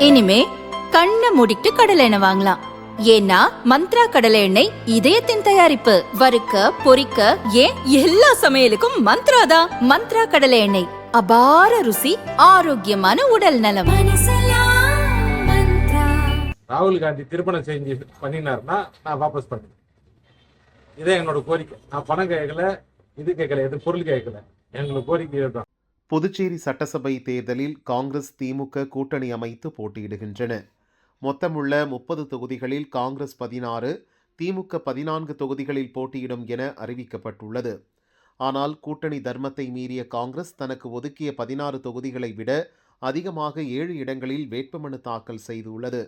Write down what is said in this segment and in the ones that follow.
இனிமே கண்ணை மூடிட்டு கடலை எண்ணெய் வாங்கலாம். ஏன்னா மந்த்ரா கடலை எண்ணெய் இதயத்தின் தயாரிப்பு. வறுக்க பொரிக்க ஏன் எல்லா சமையலுக்கும் மந்த்ரா தான். மந்த்ரா கடலை எண்ணெய், அபார ருசி, ஆரோக்கியமான உடல் நலம். ராகுல் காந்தி திருமணம் செஞ்சு பண்ணினார்னா நான் வாபஸ் பண்ணுவேன். இதே என்னோட கோரிக்கை. நான் பணம் கேட்கல, இது கேட்கல, எது பொருள் கேட்கல. எங்களுக்கு கோரிக்கை இதுதான். புதுச்சேரி சட்டசபை தேர்தலில் காங்கிரஸ் திமுக கூட்டணி அமைத்து போட்டியிடுகின்றன. மொத்தமுள்ள 30 தொகுதிகளில் காங்கிரஸ் 16, திமுக 14 தொகுதிகளில் போட்டியிடும் என அறிவிக்கப்பட்டுள்ளது. ஆனால் கூட்டணி தர்மத்தை மீறிய காங்கிரஸ் தனக்கு ஒதுக்கிய 16 தொகுதிகளை விட அதிகமாக 7 இடங்களில் வேட்புமனு தாக்கல் செய்துள்ளது.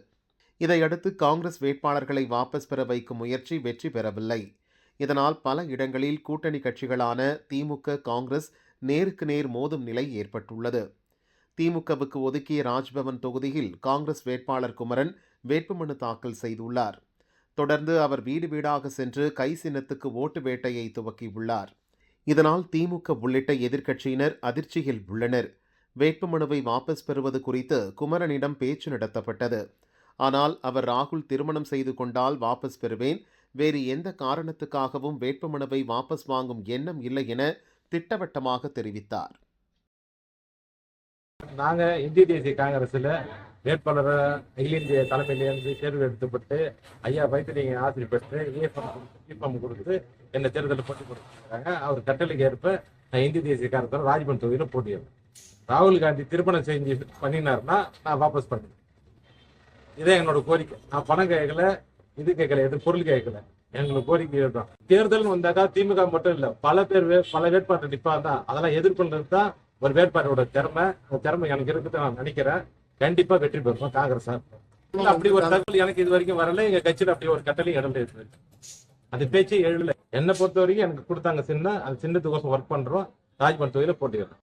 இதையடுத்து காங்கிரஸ் வேட்பாளர்களை வாபஸ் பெற வைக்கும் முயற்சி வெற்றி பெறவில்லை. இதனால் பல இடங்களில் கூட்டணி கட்சிகளான திமுக, காங்கிரஸ் நேருக்கு நேர் மோதும் நிலை ஏற்பட்டுள்ளது. திமுகவுக்கு ஒதுக்கிய ராஜ்பவன் தொகுதியில் காங்கிரஸ் வேட்பாளர் குமரன் வேட்புமனு தாக்கல் செய்துள்ளார். தொடர்ந்து அவர் வீடு வீடாக சென்று கை சின்னத்துக்கு ஓட்டு வேட்டையை துவக்கியுள்ளார். இதனால் திமுக உள்ளிட்ட எதிர்க்கட்சியினர் அதிர்ச்சியில் உள்ளனர். வேட்புமனுவை வாபஸ் பெறுவது குறித்து குமரனிடம் பேச்சு நடத்தப்பட்டது. ஆனால் அவர் ராகுல் திருமணம் செய்து கொண்டால் வாபஸ் பெறுவேன், வேறு எந்த காரணத்துக்காகவும் வேட்புமனுவை வாபஸ் வாங்கும் எண்ணம் இல்லை என திட்டவட்டமாக தெரிவித்தார். நாங்க இந்திய தேசிய காங்கிரஸ்ல வேட்பாளர் அகில இந்திய தலைமையிலிருந்து தேர்வு எடுத்துப்பட்டு ஐயா வைத்தியலிங்க ஆசிரியர் பெற்று ஈஃபம் கொடுத்து என்ன தேர்தலில் போட்டி கொடுத்துருக்காங்க. அவர் கட்டளைக்கு ஏற்ப நான் இந்திய தேசிய காங்கிரஸ் ராஜ்பவன் தொகுதியில் போட்டியிடுறேன். ராகுல் காந்தி திருமணம் செஞ்சு பண்ணினார்னா நான் வாபஸ் பண்ணுவேன். இதே என்னோட கோரிக்கை. நான் பணம் கேட்கல, இது கேட்கல, எது பொருள் கேட்கல. எங்களுக்கு கோரிக்கை இதுதான். தேர்தல் வந்தாக்கா திமுக மட்டும் இல்ல, பல பேர் பல வேட்பாளர் நிற்பாங்க. அதெல்லாம் எதிர்கொள்றது தான் ஒரு வேட்பாளரோட திறமை. அந்த திறமை எனக்கு இருக்குன்னு நான் நினைக்கிறேன். கண்டிப்பா வெற்றி பெறுவோம் காங்கிரஸ். அப்படி ஒரு தகவல் எனக்கு இது வரைக்கும் வரல. எங்க கட்சியில் அப்படி ஒரு கட்டளையும் இடம்பெற்று அது பேச்சு எழுதல. என்னை பொறுத்த வரைக்கும் எனக்கு கொடுத்தாங்க சின்ன, அந்த சின்னத்துக்கோசம் ஒர்க் பண்றோம். ராஜ்பவன் தொகுதியில போட்டிடுறோம்.